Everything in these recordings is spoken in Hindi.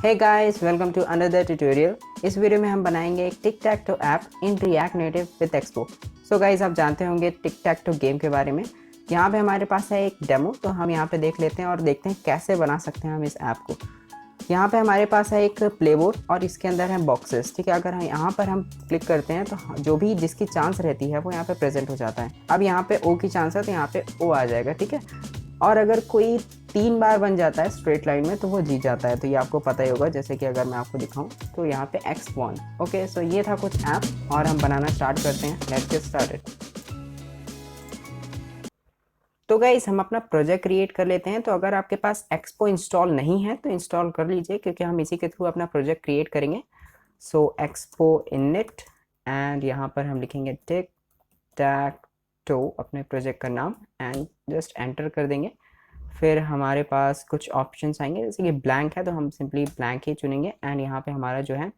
Hey guys, welcome to another tutorial. इस वीडियो में हम बनाएंगे एक tic tac toe app in React Native with Expo. So guys, आप जानते होंगे टिक टैक टो गेम के बारे में। यहाँ पे हमारे पास है एक डेमो, तो हम यहाँ पे देख लेते हैं और देखते हैं कैसे बना सकते हैं हम इस ऐप को। यहाँ पे हमारे पास है एक प्लेबोर्ड और इसके अंदर है बॉक्सेस। ठीक है, अगर यहाँ पर हम क्लिक करते हैं तो जो भी जिसकी चांस रहती है वो यहाँ पे प्रेजेंट हो जाता है। अब यहाँ पे ओ की चांस है तो यहाँ पे ओ आ जाएगा। ठीक है, और अगर कोई 3 बार बन जाता है स्ट्रेट लाइन में तो वो जीत जाता है। तो ये आपको पता ही होगा। जैसे कि अगर मैं आपको दिखाऊं तो यहाँ पे x1। ओके, सो ये था कुछ ऐप और हम बनाना स्टार्ट करते हैं। Let's get started. तो गाइस, हम अपना प्रोजेक्ट क्रिएट कर लेते हैं। तो अगर आपके पास एक्सपो इंस्टॉल नहीं है तो इंस्टॉल कर लीजिए, क्योंकि हम इसी के थ्रू अपना प्रोजेक्ट क्रिएट करेंगे। सो एक्सपो इनिट एंड यहाँ पर हम लिखेंगे टिक टैक टो, अपने प्रोजेक्ट का नाम, एंड जस्ट एंटर कर देंगे। फिर हमारे पास कुछ ऑप्शंस आएंगे, जैसे कि ब्लैंक है तो हम सिंपली ब्लैंक ही चुनेंगे। एंड यहाँ पे हमारा जो है,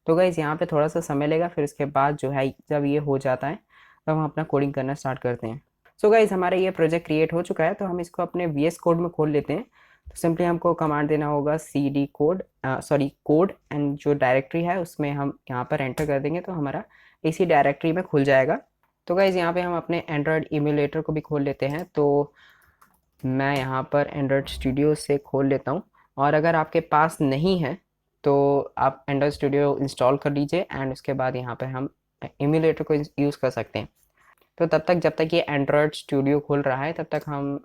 तो गाइस यहाँ पे थोड़ा सा समय लेगा। फिर इसके बाद जो है जब ये हो जाता है तब हम अपना कोडिंग करना स्टार्ट करते हैं। सो गाइस, हमारा ये प्रोजेक्ट क्रिएट हो चुका है, तो हम इसको अपने VS कोड में खोल लेते हैं। तो सिंपली हमको कमांड देना होगा CD कोड, कोड, एंड जो डायरेक्टरी है उसमें हम यहाँ पर एंटर कर देंगे तो हमारा इसी डायरेक्टरी में खुल जाएगा। तो गाइस, यहाँ पे हम अपने एंड्रॉयड इम्यूलेटर को भी खोल लेते हैं। तो मैं यहाँ पर एंड्रॉयड स्टूडियो से खोल लेता हूँ। और अगर आपके पास नहीं है तो आप एंड्रॉयड स्टूडियो इंस्टॉल कर लीजिए एंड उसके बाद यहाँ पर हम इम्यूलेटर को यूज़ कर सकते हैं। तो तब तक, जब तक ये एंड्रॉयड स्टूडियो खुल रहा है, तब तक हम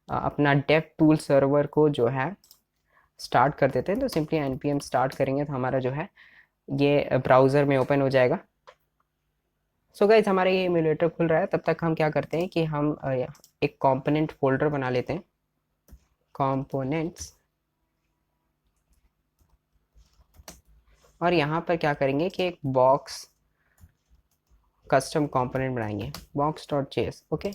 अपना डेव टूल सर्वर को जो है स्टार्ट कर देते हैं। तो सिंपली npm स्टार्ट करेंगे तो हमारा जो है ये ब्राउज़र में ओपन हो जाएगा। सो गाइस, हमारा ये इम्यूलेटर खुल रहा है। तब तक हम क्या करते हैं कि हम एक कंपोनेंट फोल्डर बना लेते हैं, कंपोनेंट्स। और यहाँ पर क्या करेंगे कि एक बॉक्स कस्टम कंपोनेंट बनाएंगे, box.js। ओके,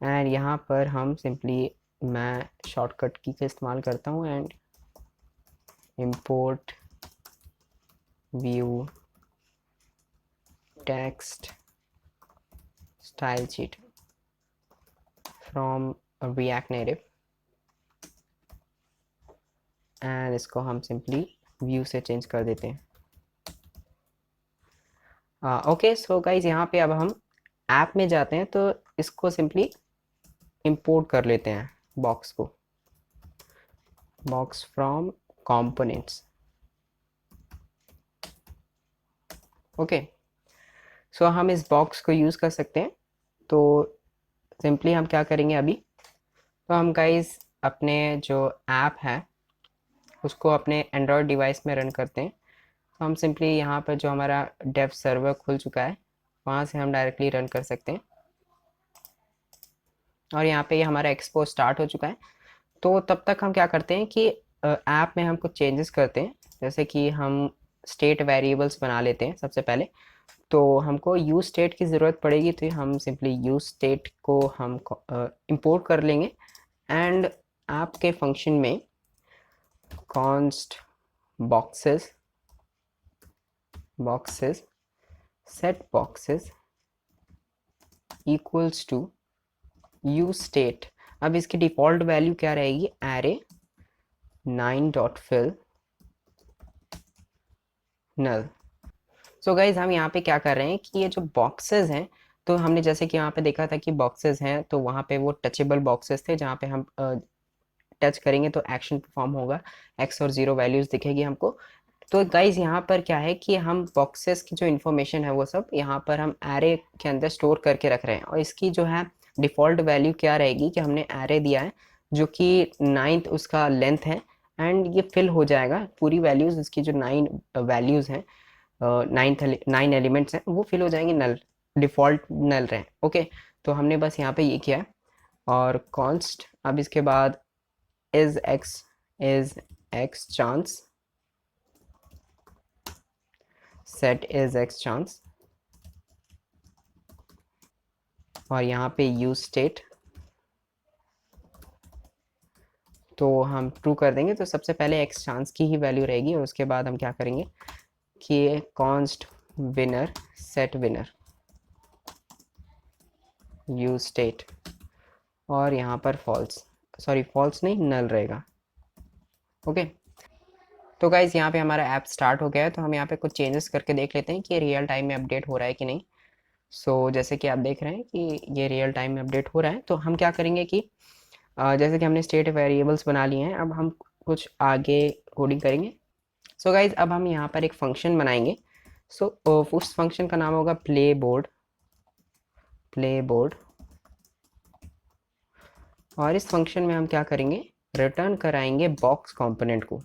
एंड यहाँ पर हम सिंपली, मैं शॉर्टकट की का इस्तेमाल करता हूँ and import view text style sheet from React Native, and इसको हम सिंपली व्यू से चेंज कर देते हैं। ओके, सो गाइज, यहाँ पे अब हम ऐप में जाते हैं तो इसको सिंपली इंपोर्ट कर लेते हैं, बॉक्स को, बॉक्स फ्रॉम कंपोनेंट्स। ओके, सो हम इस बॉक्स को यूज़ कर सकते हैं। तो सिंपली हम क्या करेंगे अभी, तो हम गाइज अपने जो ऐप है उसको अपने एंड्रॉयड डिवाइस में रन करते हैं। तो हम सिंपली यहाँ पर जो हमारा डेव सर्वर खुल चुका है वहाँ से हम डायरेक्टली रन कर सकते हैं। और यहाँ पे ये हमारा एक्सपो स्टार्ट हो चुका है। तो तब तक हम क्या करते हैं कि ऐप में हम कुछ चेंजेस करते हैं, जैसे कि हम स्टेट वेरिएबल्स बना लेते हैं सबसे पहले। तो हमको यूज स्टेट की ज़रूरत पड़ेगी, तो हम सिंपली यूज स्टेट को हम इंपोर्ट कर लेंगे। एंड ऐप के फंक्शन में const boxes set boxes equals to use state. अब इसकी डिफ़ॉल्ट वैल्यू क्या रहेगी, array 9.fill null। So guys, हम यहाँ पे क्या कर रहे हैं कि ये जो बॉक्सेस हैं, तो हमने जैसे कि यहाँ पे देखा था कि बॉक्सेस हैं तो वहाँ पे वो टचेबल बॉक्सेस थे, जहाँ पे हम टच करेंगे तो एक्शन परफॉर्म होगा, एक्स और ज़ीरो वैल्यूज़ दिखेगी हमको। तो गाइज, यहाँ पर क्या है कि हम बॉक्सेस की जो इन्फॉर्मेशन है वो सब यहाँ पर हम एरे के अंदर स्टोर करके रख रहे हैं। और इसकी जो है डिफ़ॉल्ट वैल्यू क्या रहेगी कि हमने एरे दिया है जो कि 9th उसका लेंथ है, एंड ये फिल हो जाएगा पूरी वैल्यूज़। इसकी जो 9 वैल्यूज़ हैं, 9 एलिमेंट्स हैं, वो फिल हो जाएंगे, नल, डिफ़ॉल्ट नल रहे। ओके, तो हमने बस यहाँ पे ये किया है। और कॉन्स्ट, अब इसके बाद is x chance, set is x chance, और यहाँ पे यूज स्टेट तो हम ट्रू कर देंगे। तो सबसे पहले एक्स चांस की ही वैल्यू रहेगी, और उसके बाद हम क्या करेंगे कि const winner set winner use state, और यहाँ पर फॉल्स। सॉरी फॉल्स नहीं, नल रहेगा। ओके, तो गाइज़ यहाँ पे हमारा ऐप स्टार्ट हो गया है, तो हम यहाँ पे कुछ चेंजेस करके देख लेते हैं कि रियल टाइम में अपडेट हो रहा है कि नहीं। सो जैसे कि आप देख रहे हैं कि ये रियल टाइम में अपडेट हो रहा है, तो हम क्या करेंगे कि जैसे कि हमने स्टेट वेरिएबल्स बना लिए हैं, अब हम कुछ आगे कोडिंग करेंगे। सो गाइज अब हम यहाँ पर एक फंक्शन बनाएंगे। सो उस फंक्शन का नाम होगा प्ले बोर्ड। और इस फंक्शन में हम क्या करेंगे, रिटर्न कराएंगे बॉक्स कंपोनेंट को।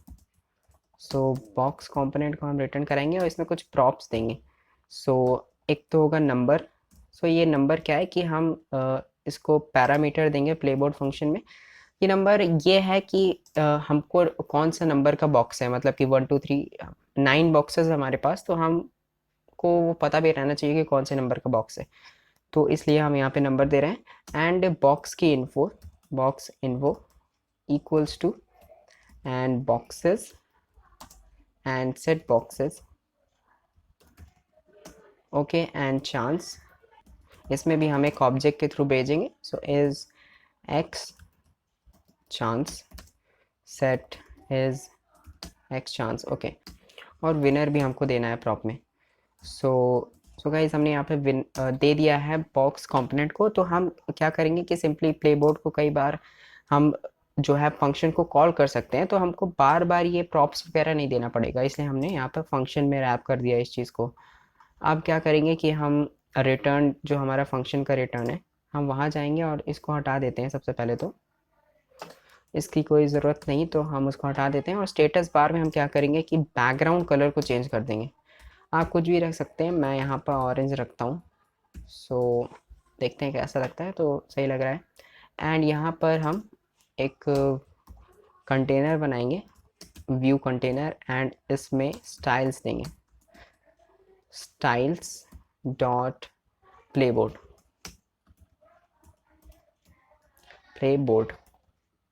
सो बॉक्स कंपोनेंट को हम रिटर्न कराएंगे और इसमें कुछ प्रॉप्स देंगे। सो एक तो होगा नंबर। सो ये नंबर क्या है कि हम इसको पैरामीटर देंगे प्लेबोर्ड फंक्शन में। ये नंबर ये है कि हमको कौन सा नंबर का बॉक्स है, मतलब कि 1 2 3 9 बॉक्सेस हमारे पास, तो हमको वो पता भी रहना चाहिए कि कौन से नंबर का बॉक्स है। तो इसलिए हम यहाँ पे नंबर दे रहे हैं। And box info equals to and boxes and set boxes, okay, and chance. इसमें भी हम एक ऑब्जेक्ट के थ्रू भेजेंगे। So is x chance, set is x chance, okay. और विनर भी हमको देना है प्रॉप में। सो गाइज हमने यहाँ पे दे दिया है बॉक्स कंपोनेंट को। तो हम क्या करेंगे कि सिंपली प्लेबोर्ड को कई बार हम जो है फंक्शन को कॉल कर सकते हैं, तो हमको बार बार ये प्रॉप्स वगैरह नहीं देना पड़ेगा, इसलिए हमने यहाँ पर फंक्शन में रैप कर दिया इस चीज़ को। अब क्या करेंगे कि हम रिटर्न, जो हमारा फंक्शन का रिटर्न है, हम वहाँ जाएंगे और इसको हटा देते हैं। सबसे पहले तो इसकी कोई ज़रूरत नहीं, तो हम उसको हटा देते हैं। और स्टेटस बार में हम क्या करेंगे कि बैकग्राउंड कलर को चेंज कर देंगे। आप कुछ भी रख सकते हैं, मैं यहाँ पर ऑरेंज रखता हूँ। सो देखते हैं कैसा लगता है, तो सही लग रहा है। एंड यहाँ पर हम एक कंटेनर बनाएंगे, व्यू कंटेनर, एंड इसमें स्टाइल्स देंगे, स्टाइल्स डॉट प्लेबोर्ड,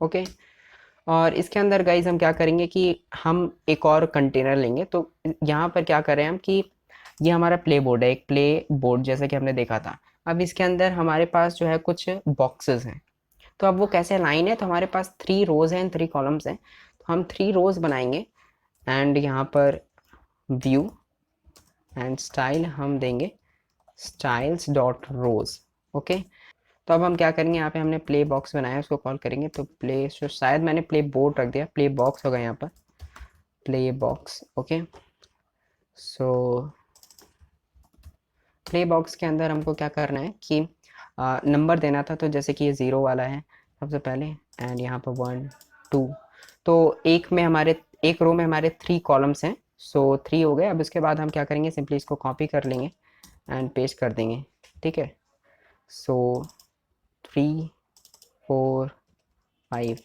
ओके। और इसके अंदर गाइज हम क्या करेंगे कि हम एक और कंटेनर लेंगे। तो यहाँ पर क्या करें हम कि ये हमारा प्ले बोर्ड है, एक प्ले बोर्ड जैसा कि हमने देखा था। अब इसके अंदर हमारे पास जो है कुछ बॉक्सेस हैं। तो अब वो कैसे लाइन है, तो हमारे पास 3 रोज हैं, 3 कॉलम्स हैं। तो हम 3 रोज बनाएंगे। एंड यहाँ पर व्यू एंड स्टाइल हम देंगे स्टाइल्स डॉट रोज, ओके। तो अब हम क्या करेंगे, यहाँ पे हमने प्ले बॉक्स बनाया, उसको कॉल करेंगे। तो प्ले, शायद मैंने प्ले बोर्ड रख दिया, प्ले बॉक्स होगा यहाँ पर, play box, okay. So play box के अंदर हमको क्या करना है कि नंबर देना था। तो जैसे कि ये 0 वाला है सबसे पहले, एंड यहाँ पर 1 2। तो एक रो में हमारे 3 कॉलम्स हैं। सो 3 हो गए। अब इसके बाद हम क्या करेंगे, सिंपली इसको कॉपी कर लेंगे एंड पेस्ट कर देंगे, ठीक है। सो 3 4 5,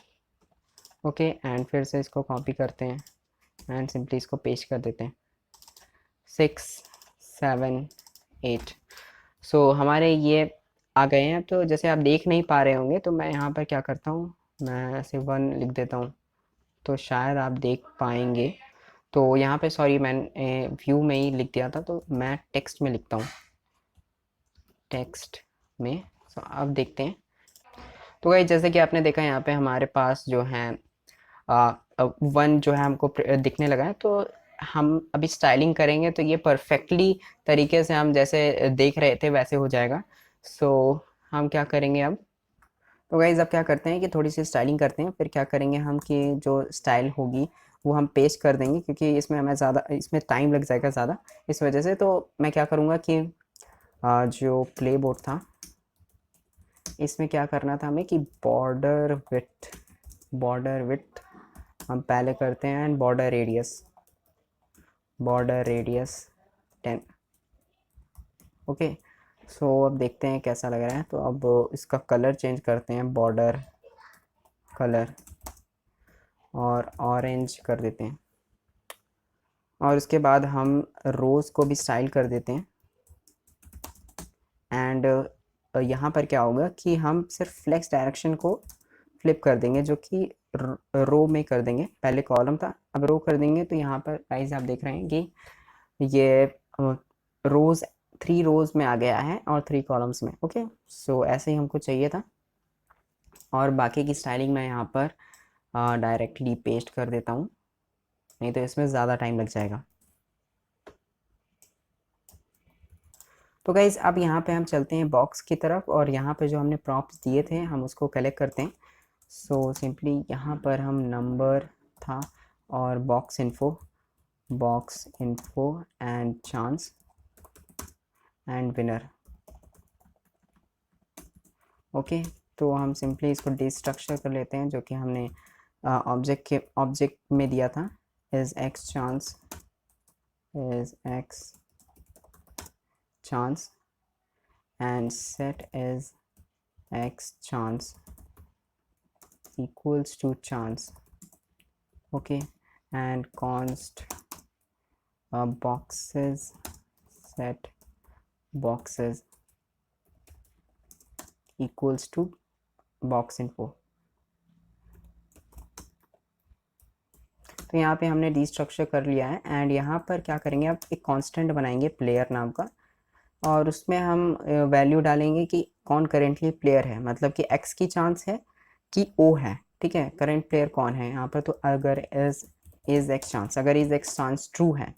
ओके। एंड फिर से इसको कॉपी करते हैं एंड सिंपली इसको पेस्ट कर देते हैं, 6 7 8। सो हमारे ये आ गए हैं। तो जैसे आप देख नहीं पा रहे होंगे, तो मैं यहाँ पर क्या करता हूँ, मैं ऐसे 1 लिख देता हूँ, तो शायद आप देख पाएंगे। तो यहाँ पे सॉरी, मैंने व्यू में ही लिख दिया था, तो मैं टेक्स्ट में लिखता हूँ, टेक्स्ट में। सो अब देखते हैं। तो भाई जैसे कि आपने देखा, यहाँ पे हमारे पास जो है 1 जो है हमको दिखने लगा है। तो हम अभी स्टाइलिंग करेंगे तो ये परफेक्टली तरीके से हम जैसे देख रहे थे वैसे हो जाएगा। सो हम क्या करेंगे अब, तो गाइज़ अब क्या करते हैं कि थोड़ी सी स्टाइलिंग करते हैं, फिर क्या करेंगे हम कि जो स्टाइल होगी वो हम पेस्ट कर देंगे, क्योंकि इसमें टाइम लग जाएगा ज़्यादा, इस वजह से। तो मैं क्या करूँगा कि जो प्ले बोर्ड था, इसमें क्या करना था हमें कि बॉर्डर विथ हम पहले करते हैं, एंड बॉर्डर रेडियस 10, ओके। सो अब देखते हैं कैसा लग रहा है। तो अब इसका कलर चेंज करते हैं, बॉर्डर कलर, और ऑरेंज कर देते हैं। और उसके बाद हम रोज़ को भी स्टाइल कर देते हैं। एंड यहाँ पर क्या होगा कि हम सिर्फ फ्लेक्स डायरेक्शन को फ्लिप कर देंगे, जो कि रो में कर देंगे। पहले कॉलम था, अब रो कर देंगे। तो यहाँ पर गाइस आप देख रहे हैं कि ये रोज़ 3 रोज़ में आ गया है और 3 कॉलम्स में, ओके। सो ऐसे ही हमको चाहिए था। और बाकी की स्टाइलिंग मैं यहाँ पर डायरेक्टली पेस्ट कर देता हूँ, नहीं तो इसमें ज़्यादा टाइम लग जाएगा। तो गाइज़ अब यहाँ पे हम चलते हैं बॉक्स की तरफ, और यहाँ पे जो हमने प्रॉप्स दिए थे हम उसको कलेक्ट करते हैं। सो सिंपली यहाँ पर हम नंबर था और box info and chance and winner. Okay, तो हम सिंपली इसको डिस्ट्रक्चर कर लेते हैं, जो कि हमने ऑब्जेक्ट में दिया था, is x chance and set as x chance equals to chance. Okay, and const boxes set boxes equals to box info. तो यहाँ पे हमने डिस्ट्रक्चर कर लिया है, एंड यहाँ पर क्या करेंगे, अब एक कांस्टेंट बनाएंगे प्लेयर नाम का, और उसमें हम वैल्यू डालेंगे कि कौन करेंटली प्लेयर है, मतलब कि x की चांस है कि o है, ठीक है, करंट प्लेयर कौन है यहाँ पर। तो अगर इज एक्स चांस, अगर इज एक्स चांस ट्रू है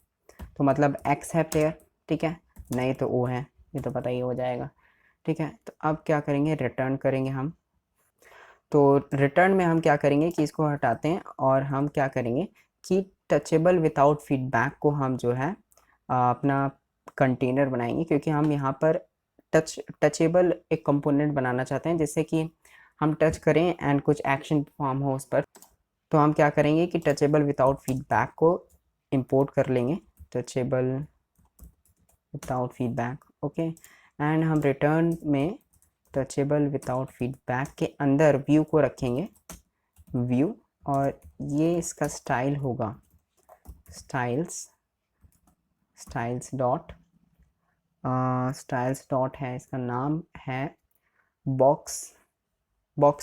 तो मतलब x है प्लेयर, ठीक है, नहीं तो o है, ये तो पता ही हो जाएगा, ठीक है। तो अब क्या करेंगे, रिटर्न करेंगे हम। तो रिटर्न में हम क्या करेंगे कि इसको हटाते हैं, और हम क्या करेंगे कि टचेबल विदाउट फीडबैक को हम जो है अपना कंटेनर बनाएंगे, क्योंकि हम यहाँ पर टचेबल एक कंपोनेंट बनाना चाहते हैं, जिससे कि हम टच करें एंड कुछ एक्शन परफॉर्म हो उस पर। तो हम क्या करेंगे कि टचेबल विदाउट फीडबैक को इंपोर्ट कर लेंगे, touchable without feedback. Okay, and हम रिटर्न में टचेबल विदाउट फीडबैक के अंदर व्यू को रखेंगे, व्यू, और ये इसका स्टाइल होगा स्टाइल्स डॉट है, इसका नाम है box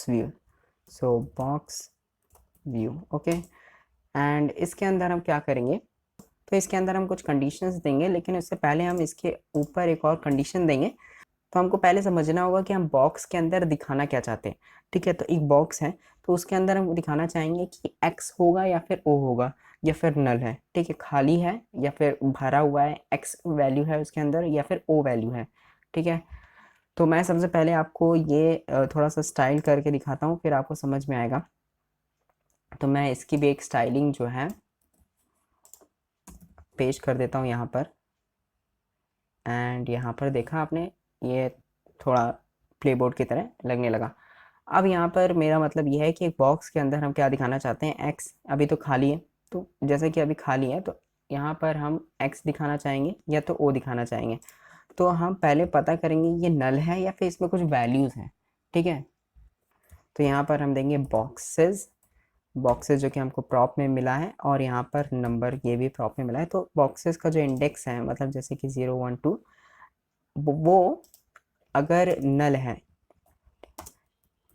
view. So box view. Okay, and इसके अंदर हम क्या करेंगे, तो इसके अंदर हम कुछ कंडीशंस देंगे, लेकिन उससे पहले हम इसके ऊपर एक और कंडीशन देंगे। तो हमको पहले समझना होगा कि हम बॉक्स के अंदर दिखाना क्या चाहते हैं, ठीक है। तो एक बॉक्स है, तो उसके अंदर हम दिखाना चाहेंगे कि x होगा या फिर o होगा या फिर नल है, ठीक है, खाली है या फिर भरा हुआ है, x वैल्यू है उसके अंदर या फिर o वैल्यू है, ठीक है। तो मैं सबसे पहले आपको ये थोड़ा सा स्टाइल करके दिखाता हूँ, फिर आपको समझ में आएगा। तो मैं इसकी भी एक स्टाइलिंग जो है पेस्ट कर देता हूँ यहाँ पर, एंड यहाँ पर देखा आपने, ये थोड़ा प्लेबोर्ड की तरह लगने लगा। अब यहाँ पर मेरा मतलब यह है कि एक बॉक्स के अंदर हम क्या दिखाना चाहते हैं, एक्स अभी तो खाली है, तो जैसे कि अभी खाली है तो यहाँ पर हम एक्स दिखाना चाहेंगे या तो ओ दिखाना चाहेंगे। तो हम पहले पता करेंगे ये नल है या फिर इसमें कुछ वैल्यूज़ हैं, ठीक है। तो यहाँ पर हम देंगे बॉक्सेस जो कि हमको प्रॉप में मिला है, और यहाँ पर नंबर ये भी प्रॉप में मिला है। तो बॉक्सेस का जो इंडेक्स है, मतलब जैसे कि 0 1 2, वो अगर नल है,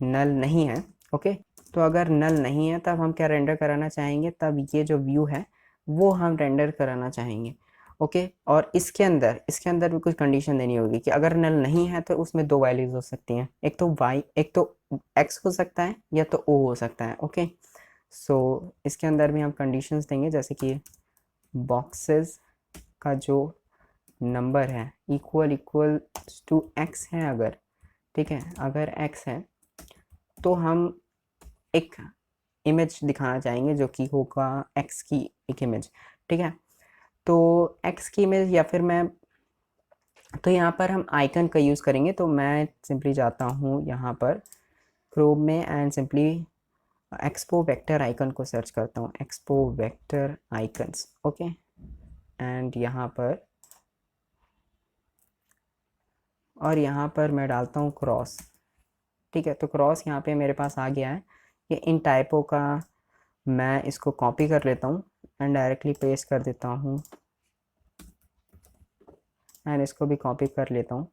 नल नहीं है, ओके, तो अगर नल नहीं है तब हम क्या रेंडर कराना चाहेंगे, तब ये जो व्यू है वो हम रेंडर कराना चाहेंगे, ओके। और इसके अंदर भी कुछ कंडीशन देनी होगी कि अगर नल नहीं है तो उसमें दो वैल्यूज हो सकती हैं, एक तो y, एक तो x हो सकता है या तो o हो सकता है, ओके। सो इसके अंदर भी हम कंडीशंस देंगे, जैसे कि बॉक्सेस का जो नंबर है इक्वल टू x है अगर, ठीक है, अगर x है तो हम एक इमेज दिखाना चाहेंगे जो कि होगा x की एक इमेज, ठीक है। तो x की इमेज, या फिर मैं, तो यहाँ पर हम आइकन का यूज़ करेंगे। तो मैं सिंपली जाता हूँ यहाँ पर क्रोम में and simply expo vector icon को सर्च करता हूँ, expo vector icons, okay. And यहाँ पर, और यहाँ पर मैं डालता हूँ क्रॉस, ठीक है। तो क्रॉस यहाँ पे मेरे पास आ गया है। ये इन टाइपों का मैं इसको कॉपी कर लेता हूँ एंड डायरेक्टली पेस्ट कर देता हूँ, एंड इसको भी कॉपी कर लेता हूँ,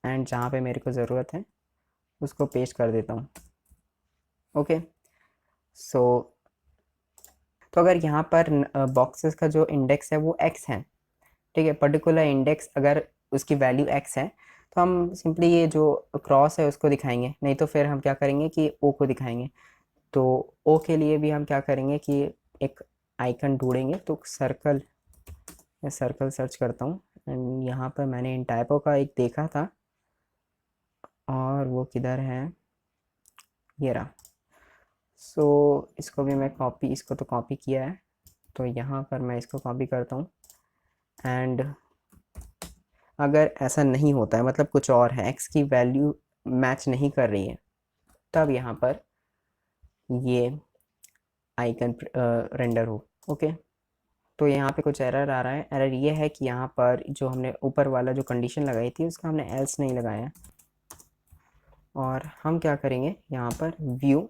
एंड जहाँ पे मेरे को ज़रूरत है उसको पेस्ट कर देता हूँ, ओके। सो तो अगर यहाँ पर बॉक्सेस का जो इंडेक्स है वो x है, ठीक है, पर्टिकुलर इंडेक्स अगर उसकी वैल्यू x है, तो हम सिंपली ये जो क्रॉस है उसको दिखाएंगे, नहीं तो फिर हम क्या करेंगे कि ओ को दिखाएंगे। तो ओ के लिए भी हम क्या करेंगे कि एक आइकन ढूंढेंगे, तो सर्कल, मैं सर्कल सर्च करता हूँ एंड यहाँ पर मैंने इन टाइपों का एक देखा था, और वो किधर है, ये रहा। सो इसको भी मैं कॉपी, इसको तो कॉपी किया है, तो यहाँ पर मैं इसको कॉपी करता हूँ। एंड अगर ऐसा नहीं होता है, मतलब कुछ और है, एक्स की वैल्यू मैच नहीं कर रही है, तब यहाँ पर ये आइकन रेंडर हो। ओके, तो यहाँ पे कुछ एरर आ रहा है। एरर ये है कि यहाँ पर जो हमने ऊपर वाला जो कंडीशन लगाई थी उसका हमने एल्स नहीं लगाया। और हम क्या करेंगे यहाँ पर व्यू,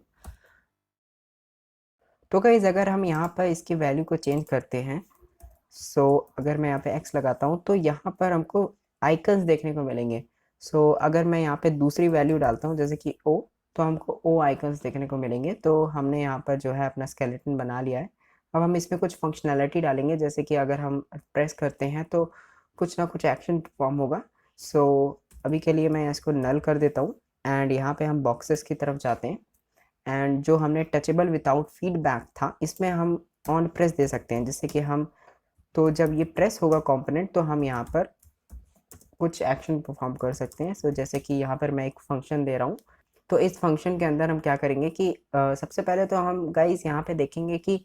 तो गाइस अगर हम यहाँ पर इसकी वैल्यू को चेंज करते हैं, सो अगर मैं यहाँ पे x लगाता हूँ तो यहाँ पर हमको आइकन्स देखने को मिलेंगे। सो अगर मैं यहाँ पे दूसरी वैल्यू डालता हूँ जैसे कि o, तो हमको o आइकन्स देखने को मिलेंगे। तो हमने यहाँ पर जो है अपना स्केलेटन बना लिया है। अब हम इसमें कुछ फंक्शनैलिटी डालेंगे, जैसे कि अगर हम प्रेस करते हैं तो कुछ ना कुछ एक्शन परफॉर्म होगा। सो अभी के लिए मैं इसको नल कर देता हूँ एंड यहाँ पे हम बॉक्सेस की तरफ जाते हैं। एंड जो हमने टचेबल विदाउट फीडबैक था, इसमें हम ऑन प्रेस दे सकते हैं, जिससे कि हम, तो जब ये प्रेस होगा कंपोनेंट तो हम यहाँ पर कुछ एक्शन परफॉर्म कर सकते हैं। सो जैसे कि यहाँ पर मैं एक फंक्शन दे रहा हूँ, तो इस फंक्शन के अंदर हम क्या करेंगे कि सबसे पहले तो हम गाइस यहाँ पे देखेंगे कि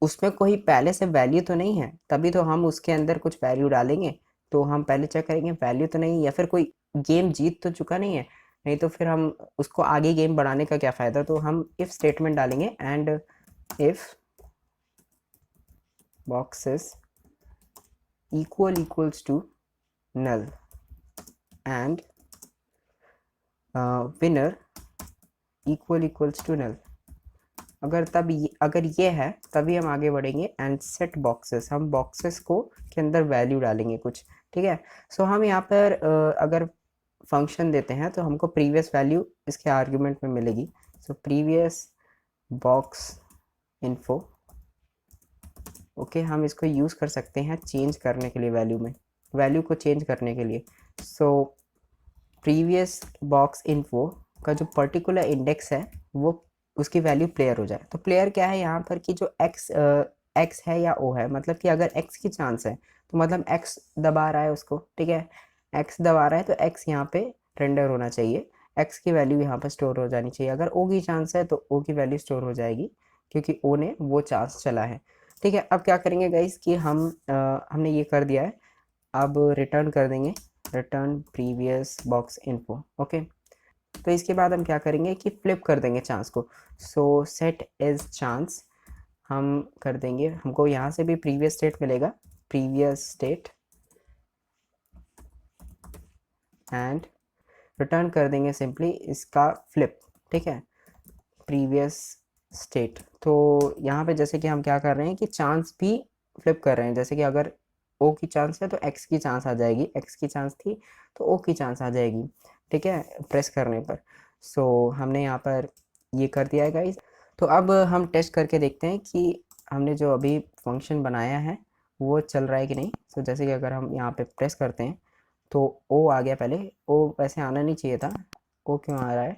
उसमें कोई पहले से वैल्यू तो नहीं है, तभी तो हम उसके अंदर कुछ वैल्यू डालेंगे। तो हम पहले चेक करेंगे वैल्यू तो नहीं, या फिर कोई गेम जीत तो चुका नहीं है, नहीं तो फिर हम उसको आगे गेम बढ़ाने का क्या फ़ायदा। तो हम इफ़ स्टेटमेंट डालेंगे and if boxes equals to null and winner equals to null। अगर ये है तभी हम आगे बढ़ेंगे। एंड सेट बॉक्सेस, हम बॉक्सेस को के अंदर वैल्यू डालेंगे कुछ, ठीक है। सो हम यहाँ पर अगर फंक्शन देते हैं तो हमको प्रीवियस वैल्यू इसके आर्ग्यूमेंट में मिलेगी। So previous box info, okay, हम इसको यूज़ कर सकते हैं चेंज करने के लिए, वैल्यू को चेंज करने के लिए। सो प्रीवियस बॉक्स इन्फो का जो पर्टिकुलर इंडेक्स है वो, उसकी वैल्यू प्लेयर हो जाए। तो प्लेयर क्या है यहाँ पर कि जो एक्स है या ओ है, मतलब कि अगर एक्स की चांस है तो मतलब एक्स दबा रहा है उसको, ठीक है, एक्स दबा रहा है तो एक्स यहाँ पे रेंडर होना चाहिए, एक्स की वैल्यू यहाँ पर स्टोर हो जानी चाहिए। अगर ओ की चांस है तो ओ की वैल्यू स्टोर हो जाएगी, क्योंकि ओ ने वो चांस चला है, ठीक है। अब क्या करेंगे गाइस कि हमने ये कर दिया है, अब रिटर्न कर देंगे, return previous box info. Okay, तो इसके बाद हम क्या करेंगे कि फ्लिप कर देंगे चांस को। सो सेट एज चांस हम कर देंगे, हमको यहाँ से भी प्रीवियस स्टेट मिलेगा, प्रीवियस स्टेट, एंड रिटर्न कर देंगे सिंपली इसका फ्लिप, ठीक है, प्रीवियस स्टेट। तो यहाँ पे जैसे कि हम क्या कर रहे हैं कि चांस भी फ्लिप कर रहे हैं, जैसे कि अगर ओ की चांस है तो एक्स की चांस आ जाएगी, एक्स की चांस थी तो ओ की चांस आ जाएगी, ठीक है, प्रेस करने पर। सो हमने यहाँ पर ये कर दिया है गाइस। तो अब हम टेस्ट करके देखते हैं कि हमने जो अभी फंक्शन बनाया है वो चल रहा है कि नहीं। सो जैसे कि अगर हम यहाँ पे प्रेस करते हैं तो ओ आ गया, पहले ओ वैसे आना नहीं चाहिए था, ओ क्यों आ रहा है।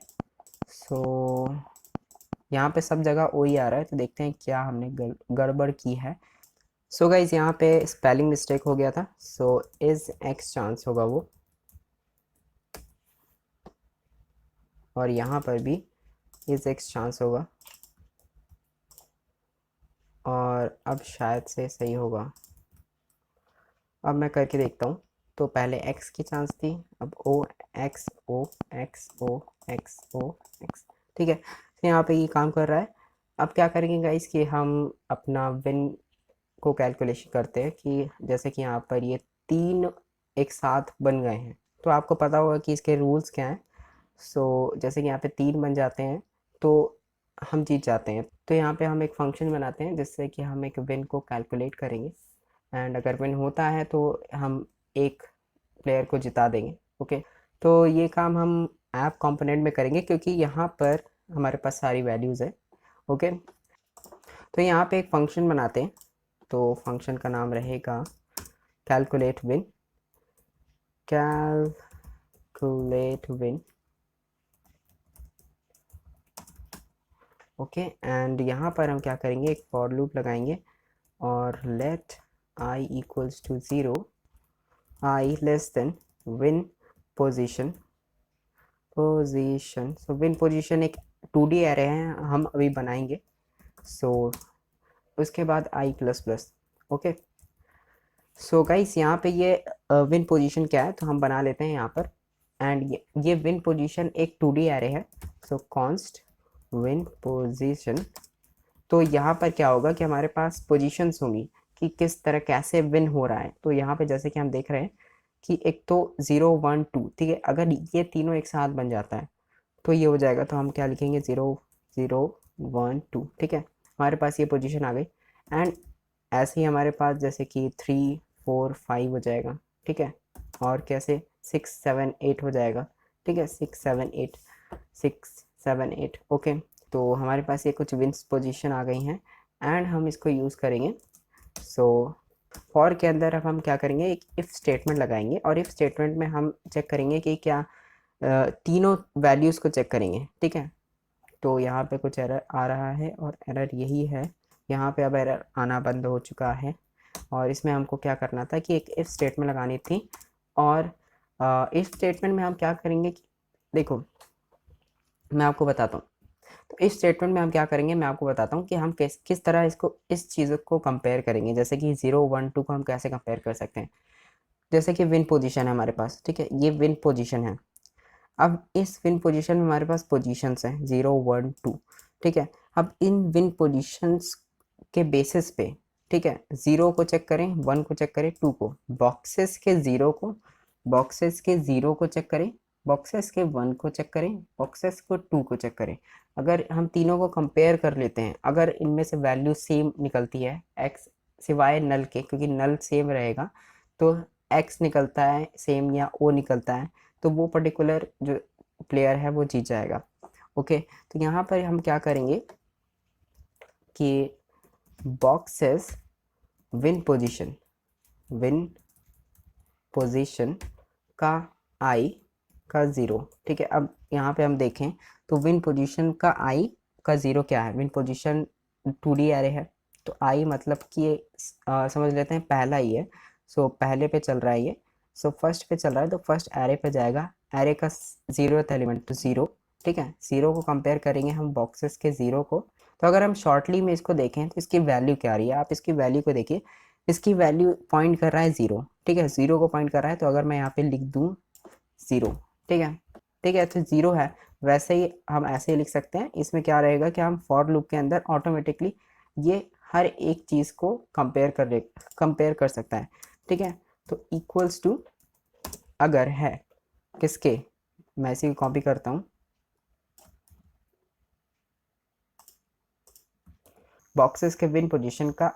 सो यहाँ पे सब जगह ओ ही आ रहा है, तो देखते हैं क्या हमने गड़बड़ की है। सो गाइज यहाँ पे स्पेलिंग मिस्टेक हो गया था, सो इज एक्स चांस होगा वो, और यहाँ पर भी इज एक्स चांस होगा, और अब शायद से सही होगा। अब मैं करके देखता हूँ, तो पहले x की चांस थी, अब o x o x o x o x, ठीक है, तो यहाँ पे ये काम कर रहा है। अब क्या करेंगे गाइस कि हम अपना विन को कैलकुलेशन करते हैं, कि जैसे कि यहाँ पर ये तीन एक साथ बन गए हैं, तो आपको पता होगा कि इसके रूल्स क्या हैं। सो जैसे कि यहाँ पे तीन बन जाते हैं तो हम जीत जाते हैं। तो यहाँ पे हम एक फंक्शन बनाते हैं जिससे कि हम एक विन को कैलकुलेट करेंगे, एंड अगर विन होता है तो हम एक प्लेयर को जिता देंगे। ओके, तो ये काम हम ऐप कंपोनेंट में करेंगे, क्योंकि यहाँ पर हमारे पास सारी वैल्यूज़ है। ओके, तो यहाँ पे एक फंक्शन बनाते हैं, तो फंक्शन का नाम रहेगा calculate win, calculate calculate win, okay. And यहाँ पर हम क्या करेंगे, एक फॉर लूप लगाएंगे और let i equals to 0, i less than win position, so win position एक 2D एरे है, हम अभी बनाएंगे। सो उसके बाद I plus plus, okay. So guys यहाँ पे ये विन पोजीशन क्या है तो हम बना लेते हैं यहाँ पर। एंड ये विन पोजीशन एक 2D एरे है। सो कॉन्स्ट विन पोजीशन, तो यहाँ पर क्या होगा कि हमारे पास पोजीशंस होंगी कि किस तरह कैसे विन हो रहा है। तो यहाँ पे जैसे कि हम देख रहे हैं कि एक तो 0 1 2, ठीक है। अगर ये तीनों एक साथ बन जाता है तो ये हो जाएगा, तो हम क्या लिखेंगे 0 0 1 2, ठीक है। हमारे पास ये पोजीशन आ गई। एंड ऐसे ही हमारे पास जैसे कि 3 4 5 हो जाएगा, ठीक है। और कैसे 6 7 8 हो जाएगा, ठीक है। 6 7 8 6 7 8, ओके। तो हमारे पास ये कुछ विंस पोजीशन आ गई हैं एंड हम इसको यूज़ करेंगे। सो फॉर के अंदर अब हम क्या करेंगे, एक इफ़ स्टेटमेंट लगाएंगे और इफ़ स्टेटमेंट में हम चेक करेंगे कि क्या तीनों वैल्यूज़ को चेक करेंगे, ठीक है। तो यहाँ पे कुछ एरर आ रहा है और एरर यही है, यहाँ पे अब एरर आना बंद हो चुका है। और इसमें हमको क्या करना था कि एक इफ़ स्टेटमेंट लगानी थी। और इफ़ स्टेटमेंट में हम क्या करेंगे कि देखो मैं आपको बताता हूँ। तो इस स्टेटमेंट में हम क्या करेंगे, मैं आपको बताता हूँ कि हम किस तरह इसको इस चीज़ को कंपेयर करेंगे। जैसे कि 0 1 2 को हम कैसे कंपेयर कर सकते हैं। जैसे कि विन पोजीशन है हमारे पास, ठीक है। ये विन पोजीशन है। अब इस विन पोजीशन में हमारे पास पोजीशंस हैं 0 1 2, ठीक है। अब इन विन पोजीशंस के बेसिस पे, ठीक है, 0 को चेक करें, 1 को चेक करें, 2 को, बॉक्सेस के 0 को, बॉक्सेस के 0 को चेक करें, बॉक्सेस के 1 को चेक करें, बॉक्सेस को 2 को चेक करें। अगर हम तीनों को कंपेयर कर लेते हैं, अगर इनमें से वैल्यू सेम निकलती है एक्स सिवाय नल के, क्योंकि नल सेम रहेगा तो एक्स निकलता है सेम या ओ निकलता है, तो वो पर्टिकुलर जो प्लेयर है वो जीत जाएगा, ओके। तो यहाँ पर हम क्या करेंगे कि बॉक्सेस विन पोजीशन का आई का 0, ठीक है। अब यहाँ पे हम देखें तो विन पोजीशन का आई का 0 क्या है, विन पोजीशन 2D एरे है तो आई मतलब कि ये समझ लेते हैं पहला ही है। सो पहले पे चल रहा है ये, सो फर्स्ट पे चल रहा है तो फर्स्ट एरे पे जाएगा। एरे का 0th एलिमेंट तो 0, ठीक है। 0 को कंपेयर करेंगे हम बॉक्सेस के 0 को। तो अगर हम शॉर्टली में इसको देखें तो इसकी वैल्यू क्या आ रही है, आप इसकी वैल्यू को देखिए। इसकी वैल्यू पॉइंट कर रहा है 0, ठीक है। 0 को पॉइंट कर रहा है, तो अगर मैं यहाँ पे लिख दूँ 0, ठीक है, ठीक है, तो 0 है। वैसे ही हम ऐसे ही लिख सकते हैं। इसमें क्या रहेगा कि हम फॉर लूप के अंदर ऑटोमेटिकली ये हर एक चीज़ को कंपेयर कर सकता है, ठीक है। तो इक्वल्स टू अगर है किसके, मैं इसी को कॉपी करता हूँ, बॉक्सेस के विन पोजीशन का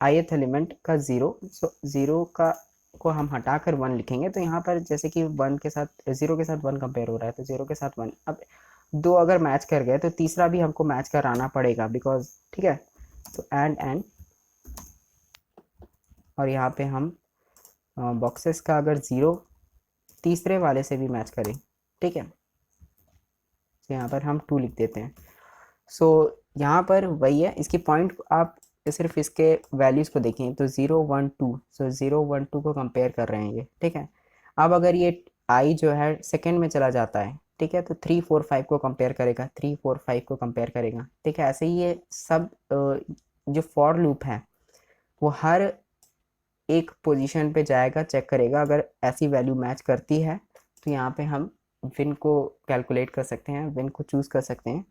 ith एलिमेंट का 0, सो 0 का को हम हटाकर 1 लिखेंगे। तो यहाँ पर जैसे कि 1 के साथ 0 के साथ 1 कंपेयर हो रहा है तो 0 के साथ 1। अब दो अगर मैच कर गए तो तीसरा भी हमको मैच कराना पड़ेगा बिकॉज, ठीक है। तो एंड और यहाँ पे हम बॉक्सेस का अगर 0 तीसरे वाले से भी मैच करें, ठीक है, तो यहाँ पर हम 2 लिख देते हैं। सो यहाँ पर वही है, इसकी पॉइंट आप सिर्फ इसके वैल्यूज़ को देखें तो 0 1 2, सो 0 1 2 को कंपेयर कर रहे हैं ये, ठीक है। अब अगर ये आई जो है सेकेंड में चला जाता है, ठीक है, तो 3 4 5 को कंपेयर करेगा, 3 4 5 को कंपेयर करेगा, ठीक है। ऐसे ही ये सब जो फॉर लूप है वो हर एक पोजीशन पे जाएगा, चेक करेगा, अगर ऐसी वैल्यू मैच करती है तो यहाँ पे हम विन को कैलकुलेट कर सकते हैं, विन को चूज़ कर सकते हैं।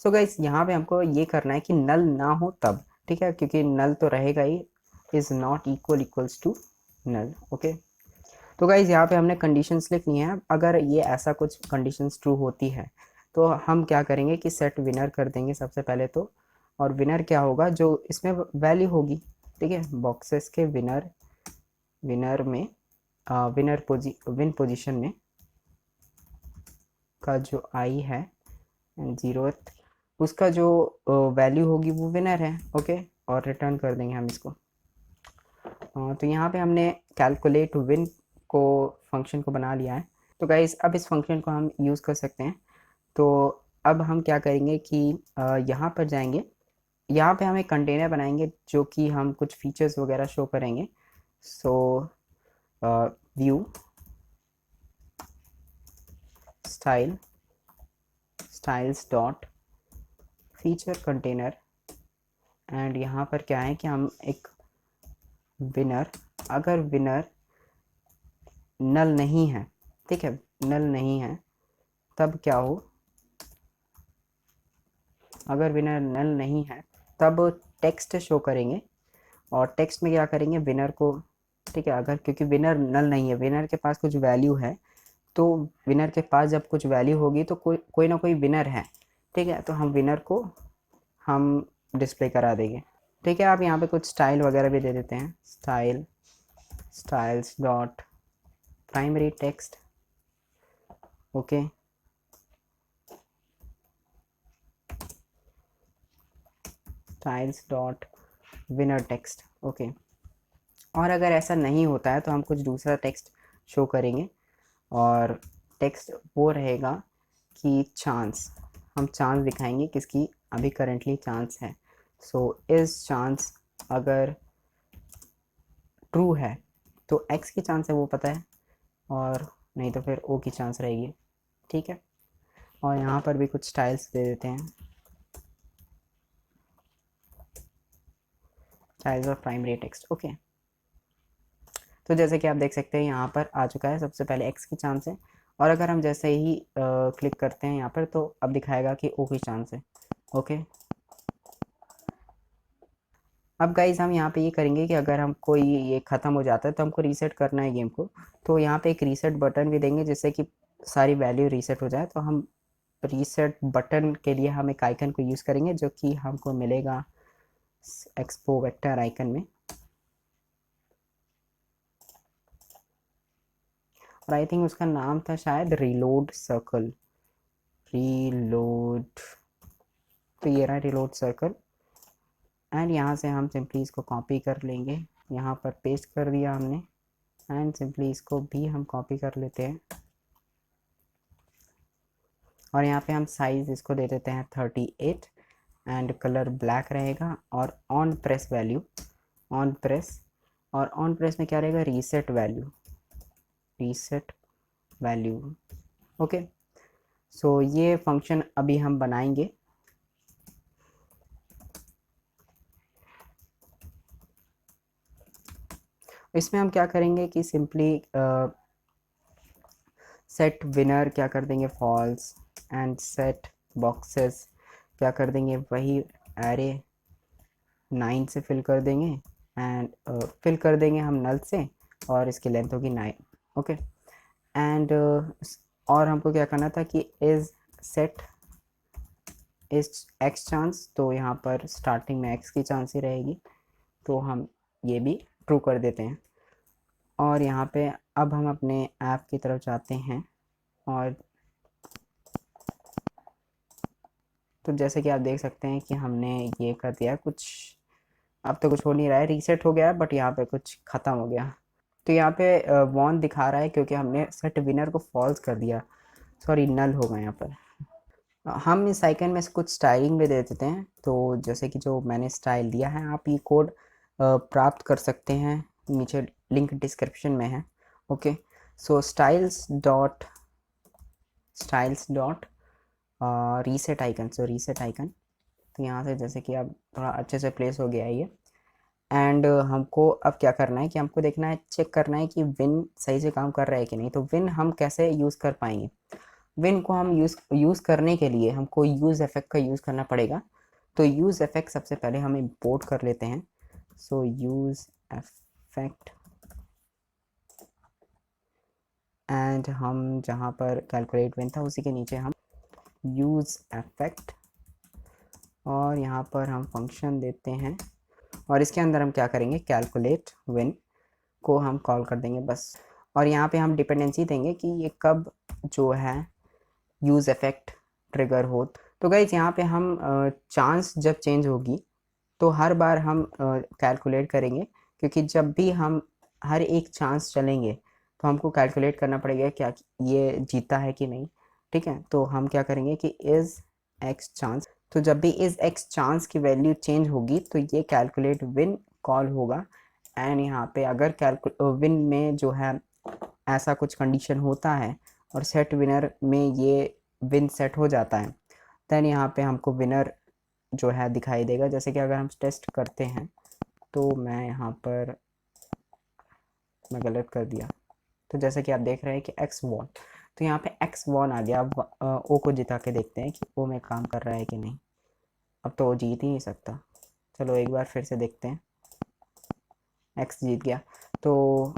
सो गाइस यहाँ पे हमको ये करना है कि नल ना हो तब, ठीक है, क्योंकि नल तो रहेगा ही, is not equals to null, okay. तो गाइस यहाँ पे हमने कंडीशंस लिखनी है। अगर ये ऐसा कुछ कंडीशंस ट्रू होती है तो हम क्या करेंगे कि सेट विनर कर देंगे सबसे पहले तो। और विनर क्या होगा, जो इसमें वैल्यू होगी, ठीक है, बॉक्सेस के विनर में विन पोजीशन में का जो आई है 0th, उसका जो वैल्यू होगी वो विनर है, ओके। और रिटर्न कर देंगे हम इसको। तो यहाँ पे हमने कैलकुलेट विन को फंक्शन को बना लिया है। तो गाइस अब इस फंक्शन को हम यूज़ कर सकते हैं। तो अब हम क्या करेंगे कि यहाँ पर जाएंगे, यहाँ पे हम एक कंटेनर बनाएंगे जो कि हम कुछ फीचर्स वगैरह शो करेंगे। सो view style styles dot feature container, and यहाँ पर क्या है कि हम एक विनर, अगर विनर नल नहीं है, ठीक है, नल नहीं है तब क्या हो, अगर विनर नल नहीं है तब टेक्स्ट शो करेंगे, और टेक्स्ट में क्या करेंगे विनर को, ठीक है, अगर क्योंकि विनर नल नहीं है, विनर के पास कुछ वैल्यू है, तो विनर के पास जब कुछ वैल्यू होगी तो कोई ना कोई विनर है, ठीक है, तो हम विनर को हम डिस्प्ले करा देंगे। ठीक है, आप यहाँ पे कुछ स्टाइल वगैरह भी दे देते हैं, styles dot primary text, okay, styles dot winner text, okay. और अगर ऐसा नहीं होता है तो हम कुछ दूसरा टेक्स्ट शो करेंगे, और टेक्स्ट वो रहेगा कि चांस, हम चांस दिखाएंगे किसकी अभी करेंटली चांस है। सो इस चांस अगर ट्रू है तो x की चांस है वो पता है, और नहीं तो फिर o की चांस रहेगी, ठीक है। और यहाँ पर भी कुछ स्टाइल्स दे देते हैं, styles of primary text, okay. तो जैसे कि आप देख सकते हैं यहाँ पर आ चुका है, सबसे पहले x की चांस है, और अगर हम जैसे ही क्लिक करते हैं यहाँ पर तो अब दिखाएगा कि o की चांस है, ओके। अब गाइज हम यहाँ पे ये करेंगे कि अगर हमको ये ख़त्म हो जाता है तो हमको रीसेट करना है गेम को, तो यहाँ पे एक रीसेट बटन भी देंगे जिससे कि सारी वैल्यू रीसेट हो जाए। तो हम रीसेट बटन के लिए हम एक आइकन को यूज़ करेंगे जो कि हमको मिलेगा एक्सपो वेक्टर आइकन में, और आई थिंक उसका नाम था शायद रीलोड सर्कल, रीलोड, तो ये रहा रीलोड सर्कल। एंड यहाँ से हम सिंपली इसको कॉपी कर लेंगे, यहाँ पर पेस्ट कर दिया हमने, एंड सिंपली इसको भी हम कॉपी कर लेते हैं, और यहाँ पे हम साइज़ इसको दे देते हैं 38, एंड कलर ब्लैक रहेगा, और on press value, on press, और ऑन प्रेस में क्या रहेगा रीसेट वैल्यू, ओके। सो ये फंक्शन अभी हम बनाएंगे। इसमें हम क्या करेंगे कि सिंपली सेट विनर क्या कर देंगे फॉल्स, एंड सेट बॉक्सेस क्या कर देंगे वही एरे 9 से फिल कर देंगे, एंड फिल कर देंगे हम नल से, और इसकी लेंथ होगी 9, ओके। एंड और हमको क्या करना था कि is set is x chance, तो यहाँ पर स्टार्टिंग में एक्स की चांस ही रहेगी, तो हम ये भी ट्रू कर देते हैं। और यहाँ पे अब हम अपने ऐप की तरफ जाते हैं, और तो जैसे कि आप देख सकते हैं कि हमने ये कर दिया कुछ, अब तो कुछ हो नहीं रहा है, रीसेट हो गया है, बट यहाँ पे कुछ ख़त्म हो गया। तो यहाँ पे वॉन दिखा रहा है क्योंकि हमने सेट विनर को फॉल्स कर दिया, सॉरी नल होगा यहाँ पर। हम इस आइकन में से कुछ स्टाइलिंग भी दे देते हैं, तो जैसे कि जो मैंने स्टाइल दिया है आप ये कोड प्राप्त कर सकते हैं, नीचे लिंक डिस्क्रिप्शन में है, ओके। सो स्टाइल्स डॉट रीसेट आइकन, सो रीसेट आइकन, तो यहाँ से जैसे कि अब थोड़ा अच्छे से प्लेस हो गया है ये। एंड हमको अब क्या करना है कि हमको देखना है, चेक करना है कि विन सही से काम कर रहा है कि नहीं। तो विन हम कैसे यूज़ कर पाएंगे, विन को हम यूज़ करने के लिए हमको यूज़ इफेक्ट का यूज़ करना पड़ेगा। तो यूज़ इफेक्ट सबसे पहले हम इंपोर्ट कर लेते हैं, सो यूज़ इफेक्ट, एंड हम जहाँ पर कैलकुलेट विन था उसी के नीचे हम यूज़ इफेक्ट, और यहाँ पर हम फंक्शन देते हैं, और इसके अंदर हम क्या करेंगे कैलकुलेट विन को हम कॉल कर देंगे बस। और यहाँ पे हम डिपेंडेंसी देंगे कि ये कब जो है यूज़ इफेक्ट ट्रिगर हो। तो गाइज यहाँ पे हम चांस जब चेंज होगी तो हर बार हम कैलकुलेट करेंगे, क्योंकि जब भी हम हर एक चांस चलेंगे तो हमको कैलकुलेट करना पड़ेगा क्या ये जीता है कि नहीं, ठीक है। तो हम क्या करेंगे कि इज़ एक्स चांस, तो जब भी इज़ एक्स चांस की वैल्यू चेंज होगी तो ये कैलकुलेट विन कॉल होगा। एंड यहाँ पे अगर विन में जो है ऐसा कुछ कंडीशन होता है और सेट विनर में ये विन सेट हो जाता है, देन यहाँ पे हमको विनर जो है दिखाई देगा। जैसे कि अगर हम टेस्ट करते हैं तो मैं यहाँ पर मैं गलत कर दिया, तो जैसे कि आप देख रहे हैं कि एक्स वॉन, तो यहाँ पे एक्स वॉन आ गया। अब ओ को जिता के देखते हैं कि ओ में काम कर रहा है कि नहीं। अब तो वो जीत ही नहीं सकता। चलो एक बार फिर से देखते हैं, एक्स जीत गया, तो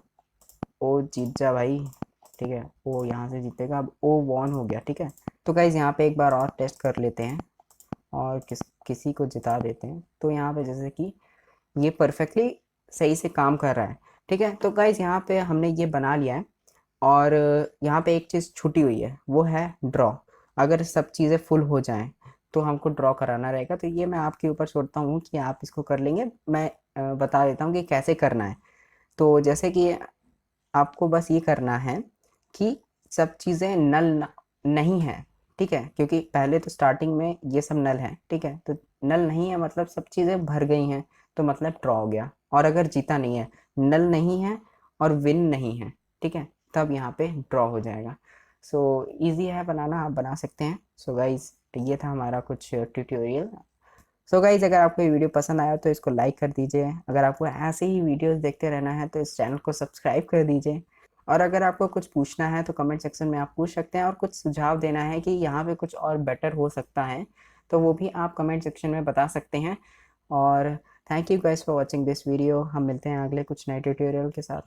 ओ जीत जा भाई, ठीक है। ओ यहाँ से जीतेगा, अब ओ वॉन हो गया, ठीक है। तो गाइज यहाँ पे एक बार और टेस्ट कर लेते हैं और किसी को जिता देते हैं। तो यहाँ पे जैसे कि ये परफेक्टली सही से काम कर रहा है, ठीक है। तो गाइज यहाँ पे हमने ये बना लिया है और यहाँ पे एक चीज़ छूटी हुई है, वो है ड्रॉ। अगर सब चीज़ें फुल हो जाएं तो हमको ड्रॉ कराना रहेगा। तो ये मैं आपके ऊपर छोड़ता हूँ कि आप इसको कर लेंगे। मैं बता देता हूँ कि कैसे करना है। तो जैसे कि आपको बस ये करना है कि सब चीज़ें नल नहीं है, ठीक है, क्योंकि पहले तो स्टार्टिंग में ये सब नल है, ठीक है। तो नल नहीं है मतलब सब चीज़ें भर गई हैं, तो मतलब ड्रॉ हो गया। और अगर जीता नहीं है, नल नहीं है और विन नहीं है, ठीक है, तब यहाँ पे ड्रॉ हो जाएगा। सो इजी है बनाना, आप बना सकते हैं। सो गाइज ये था हमारा कुछ ट्यूटोरियल। सो गाइज अगर आपको ये वीडियो पसंद आया तो इसको लाइक कर दीजिए। अगर आपको ऐसे ही वीडियोस देखते रहना है तो इस चैनल को सब्सक्राइब कर दीजिए। और अगर आपको कुछ पूछना है तो कमेंट सेक्शन में आप पूछ सकते हैं, और कुछ सुझाव देना है कि यहाँ पे कुछ और बेटर हो सकता है तो वो भी आप कमेंट सेक्शन में बता सकते हैं। और thank you guys for watching this video. हम मिलते हैं अगले कुछ नए ट्यूटोरियल के साथ।